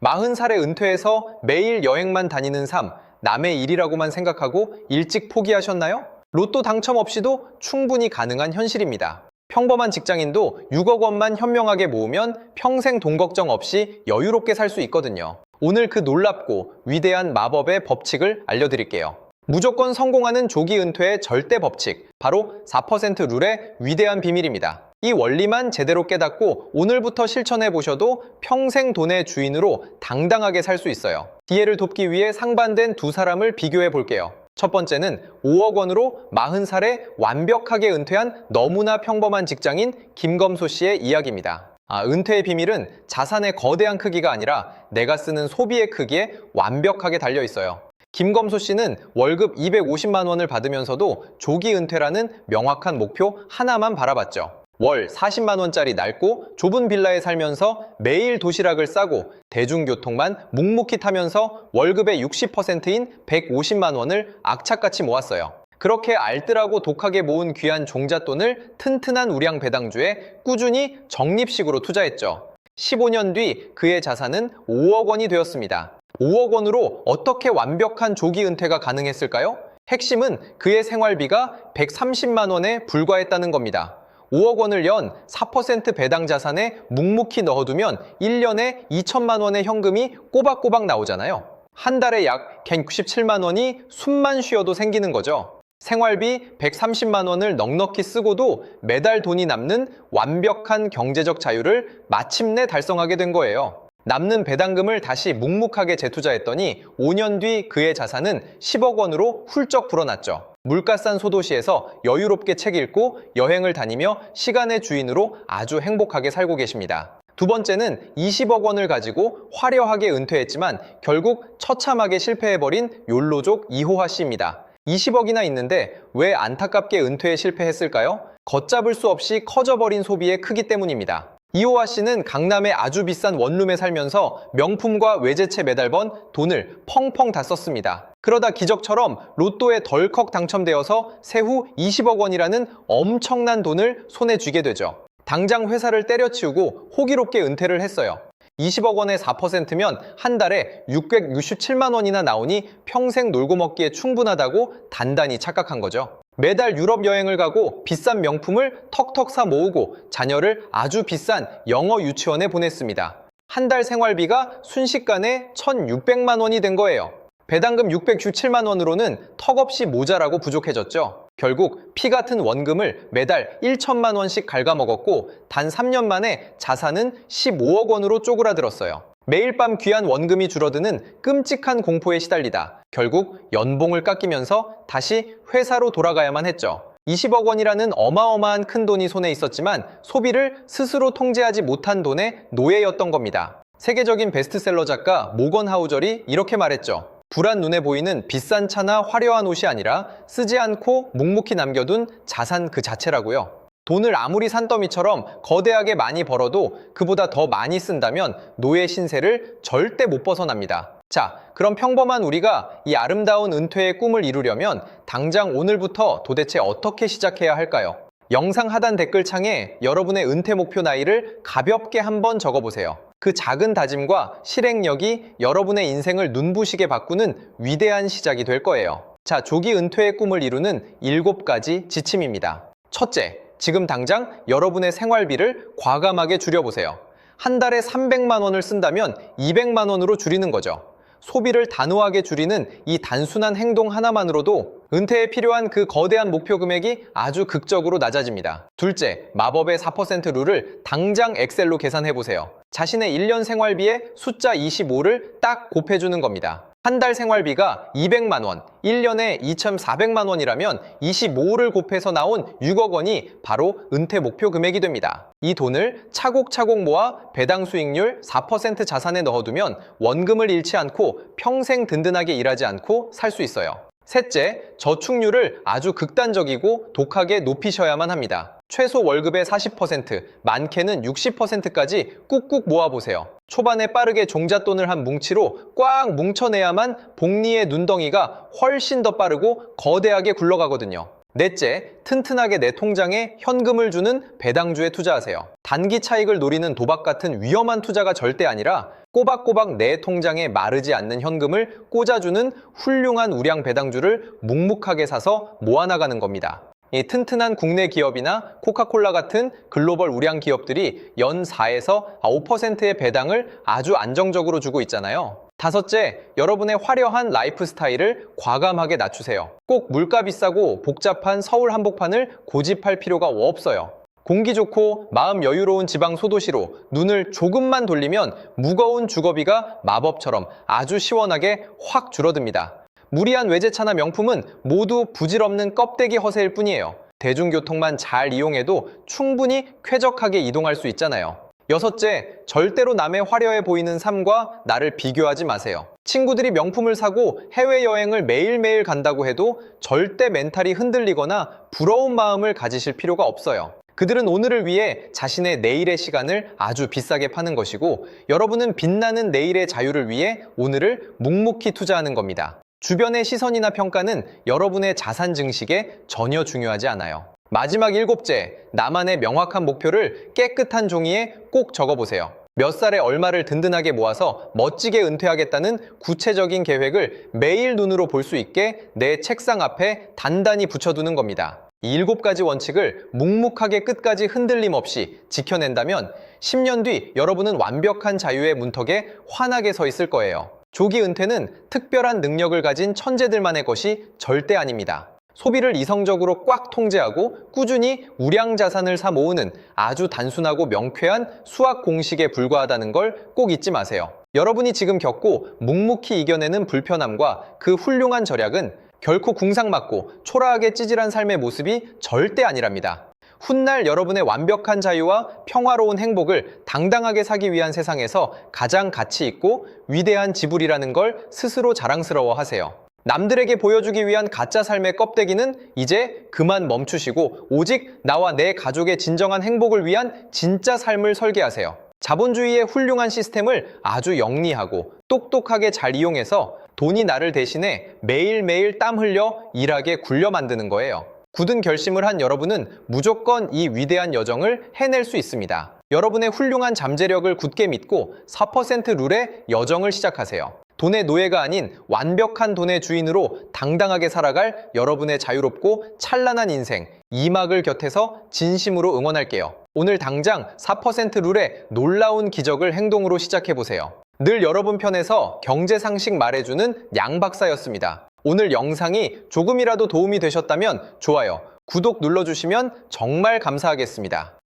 40살에 은퇴해서 매일 여행만 다니는 삶, 남의 일이라고만 생각하고 일찍 포기하셨나요? 로또 당첨 없이도 충분히 가능한 현실입니다. 평범한 직장인도 6억 원만 현명하게 모으면 평생 돈 걱정 없이 여유롭게 살 수 있거든요. 오늘 그 놀랍고 위대한 마법의 법칙을 알려드릴게요. 무조건 성공하는 조기 은퇴의 절대 법칙, 바로 4% 룰의 위대한 비밀입니다. 이 원리만 제대로 깨닫고 오늘부터 실천해 보셔도 평생 돈의 주인으로 당당하게 살 수 있어요. 기회를 돕기 위해 상반된 두 사람을 비교해 볼게요. 첫 번째는 5억 원으로 40살에 완벽하게 은퇴한 너무나 평범한 직장인 김검소 씨의 이야기입니다. 은퇴의 비밀은 자산의 거대한 크기가 아니라 내가 쓰는 소비의 크기에 완벽하게 달려 있어요. 김검소 씨는 월급 250만 원을 받으면서도 조기 은퇴라는 명확한 목표 하나만 바라봤죠. 월 40만 원짜리 낡고 좁은 빌라에 살면서 매일 도시락을 싸고 대중교통만 묵묵히 타면서 월급의 60%인 150만 원을 악착같이 모았어요. 그렇게 알뜰하고 독하게 모은 귀한 종잣돈을 튼튼한 우량 배당주에 꾸준히 적립식으로 투자했죠. 15년 뒤 그의 자산은 5억 원이 되었습니다. 5억 원으로 어떻게 완벽한 조기 은퇴가 가능했을까요? 핵심은 그의 생활비가 130만 원에 불과했다는 겁니다. 5억 원을 연 4% 배당 자산에 묵묵히 넣어두면 1년에 2천만 원의 현금이 꼬박꼬박 나오잖아요. 한 달에 약 197만 원이 숨만 쉬어도 생기는 거죠. 생활비 130만 원을 넉넉히 쓰고도 매달 돈이 남는 완벽한 경제적 자유를 마침내 달성하게 된 거예요. 남는 배당금을 다시 묵묵하게 재투자했더니 5년 뒤 그의 자산은 10억 원으로 훌쩍 불어났죠. 물가싼 소도시에서 여유롭게 책 읽고 여행을 다니며 시간의 주인으로 아주 행복하게 살고 계십니다. 두 번째는 20억 원을 가지고 화려하게 은퇴했지만 결국 처참하게 실패해버린 욜로족 이호하 씨입니다. 20억이나 있는데 왜 안타깝게 은퇴에 실패했을까요? 걷잡을 수 없이 커져버린 소비의 크기 때문입니다. 이호하 씨는 강남의 아주 비싼 원룸에 살면서 명품과 외제차 매달 번 돈을 펑펑 다 썼습니다. 그러다 기적처럼 로또에 덜컥 당첨되어서 세후 20억 원이라는 엄청난 돈을 손에 쥐게 되죠. 당장 회사를 때려치우고 호기롭게 은퇴를 했어요. 20억 원의 4%면 한 달에 667만 원이나 나오니 평생 놀고 먹기에 충분하다고 단단히 착각한 거죠. 매달 유럽 여행을 가고 비싼 명품을 턱턱 사 모으고 자녀를 아주 비싼 영어 유치원에 보냈습니다. 한 달 생활비가 순식간에 1,600만 원이 된 거예요. 배당금 667만 원으로는 턱없이 모자라고 부족해졌죠. 결국 피 같은 원금을 매달 1천만 원씩 갉아먹었고 단 3년 만에 자산은 15억 원으로 쪼그라들었어요. 매일 밤 귀한 원금이 줄어드는 끔찍한 공포에 시달리다 결국 연봉을 깎이면서 다시 회사로 돌아가야만 했죠. 20억 원이라는 어마어마한 큰 돈이 손에 있었지만 소비를 스스로 통제하지 못한 돈의 노예였던 겁니다. 세계적인 베스트셀러 작가 모건 하우절이 이렇게 말했죠. 불안 눈에 보이는 비싼 차나 화려한 옷이 아니라 쓰지 않고 묵묵히 남겨둔 자산 그 자체라고요. 돈을 아무리 산더미처럼 거대하게 많이 벌어도 그보다 더 많이 쓴다면 노예 신세를 절대 못 벗어납니다. 자, 그럼 평범한 우리가 이 아름다운 은퇴의 꿈을 이루려면 당장 오늘부터 도대체 어떻게 시작해야 할까요? 영상 하단 댓글창에 여러분의 은퇴 목표 나이를 가볍게 한번 적어보세요. 그 작은 다짐과 실행력이 여러분의 인생을 눈부시게 바꾸는 위대한 시작이 될 거예요. 자, 조기 은퇴의 꿈을 이루는 7가지 지침입니다. 첫째, 지금 당장 여러분의 생활비를 과감하게 줄여보세요. 한 달에 300만 원을 쓴다면 200만 원으로 줄이는 거죠. 소비를 단호하게 줄이는 이 단순한 행동 하나만으로도 은퇴에 필요한 그 거대한 목표 금액이 아주 극적으로 낮아집니다. 둘째, 마법의 4% 룰을 당장 엑셀로 계산해보세요. 자신의 1년 생활비에 숫자 25를 딱 곱해주는 겁니다. 한 달 생활비가 200만 원, 1년에 2,400만 원이라면 25를 곱해서 나온 6억 원이 바로 은퇴 목표 금액이 됩니다. 이 돈을 차곡차곡 모아 배당 수익률 4% 자산에 넣어두면 원금을 잃지 않고 평생 든든하게 일하지 않고 살 수 있어요. 셋째, 저축률을 아주 극단적이고 독하게 높이셔야만 합니다. 최소 월급의 40%, 많게는 60%까지 꾹꾹 모아보세요. 초반에 빠르게 종잣돈을 한 뭉치로 꽉 뭉쳐내야만 복리의 눈덩이가 훨씬 더 빠르고 거대하게 굴러가거든요. 넷째, 튼튼하게 내 통장에 현금을 주는 배당주에 투자하세요. 단기 차익을 노리는 도박 같은 위험한 투자가 절대 아니라 꼬박꼬박 내 통장에 마르지 않는 현금을 꽂아주는 훌륭한 우량 배당주를 묵묵하게 사서 모아나가는 겁니다. 이 튼튼한 국내 기업이나 코카콜라 같은 글로벌 우량 기업들이 연 4에서 5%의 배당을 아주 안정적으로 주고 있잖아요. 다섯째, 여러분의 화려한 라이프 스타일을 과감하게 낮추세요. 꼭 물가 비싸고 복잡한 서울 한복판을 고집할 필요가 없어요. 공기 좋고 마음 여유로운 지방 소도시로 눈을 조금만 돌리면 무거운 주거비가 마법처럼 아주 시원하게 확 줄어듭니다. 무리한 외제차나 명품은 모두 부질없는 껍데기 허세일 뿐이에요. 대중교통만 잘 이용해도 충분히 쾌적하게 이동할 수 있잖아요. 여섯째, 절대로 남의 화려해 보이는 삶과 나를 비교하지 마세요. 친구들이 명품을 사고 해외여행을 매일매일 간다고 해도 절대 멘탈이 흔들리거나 부러운 마음을 가지실 필요가 없어요. 그들은 오늘을 위해 자신의 내일의 시간을 아주 비싸게 파는 것이고, 여러분은 빛나는 내일의 자유를 위해 오늘을 묵묵히 투자하는 겁니다. 주변의 시선이나 평가는 여러분의 자산 증식에 전혀 중요하지 않아요. 마지막 일곱째, 나만의 명확한 목표를 깨끗한 종이에 꼭 적어보세요. 몇 살에 얼마를 든든하게 모아서 멋지게 은퇴하겠다는 구체적인 계획을 매일 눈으로 볼 수 있게 내 책상 앞에 단단히 붙여두는 겁니다. 이 7가지 원칙을 묵묵하게 끝까지 흔들림 없이 지켜낸다면 10년 뒤 여러분은 완벽한 자유의 문턱에 환하게 서 있을 거예요. 조기 은퇴는 특별한 능력을 가진 천재들만의 것이 절대 아닙니다. 소비를 이성적으로 꽉 통제하고 꾸준히 우량 자산을 사 모으는 아주 단순하고 명쾌한 수학 공식에 불과하다는 걸 꼭 잊지 마세요. 여러분이 지금 겪고 묵묵히 이겨내는 불편함과 그 훌륭한 절약은 결코 궁상맞고 초라하게 찌질한 삶의 모습이 절대 아니랍니다. 훗날 여러분의 완벽한 자유와 평화로운 행복을 당당하게 사기 위한 세상에서 가장 가치 있고 위대한 지불이라는 걸 스스로 자랑스러워하세요. 남들에게 보여주기 위한 가짜 삶의 껍데기는 이제 그만 멈추시고 오직 나와 내 가족의 진정한 행복을 위한 진짜 삶을 설계하세요. 자본주의의 훌륭한 시스템을 아주 영리하고 똑똑하게 잘 이용해서 돈이 나를 대신해 매일매일 땀 흘려 일하게 굴려 만드는 거예요. 굳은 결심을 한 여러분은 무조건 이 위대한 여정을 해낼 수 있습니다. 여러분의 훌륭한 잠재력을 굳게 믿고 4% 룰의 여정을 시작하세요. 돈의 노예가 아닌 완벽한 돈의 주인으로 당당하게 살아갈 여러분의 자유롭고 찬란한 인생, 이막을 곁에서 진심으로 응원할게요. 오늘 당장 4% 룰의 놀라운 기적을 행동으로 시작해보세요. 늘 여러분 편에서 경제상식 말해주는 양 박사였습니다. 오늘 영상이 조금이라도 도움이 되셨다면 좋아요, 구독 눌러주시면 정말 감사하겠습니다.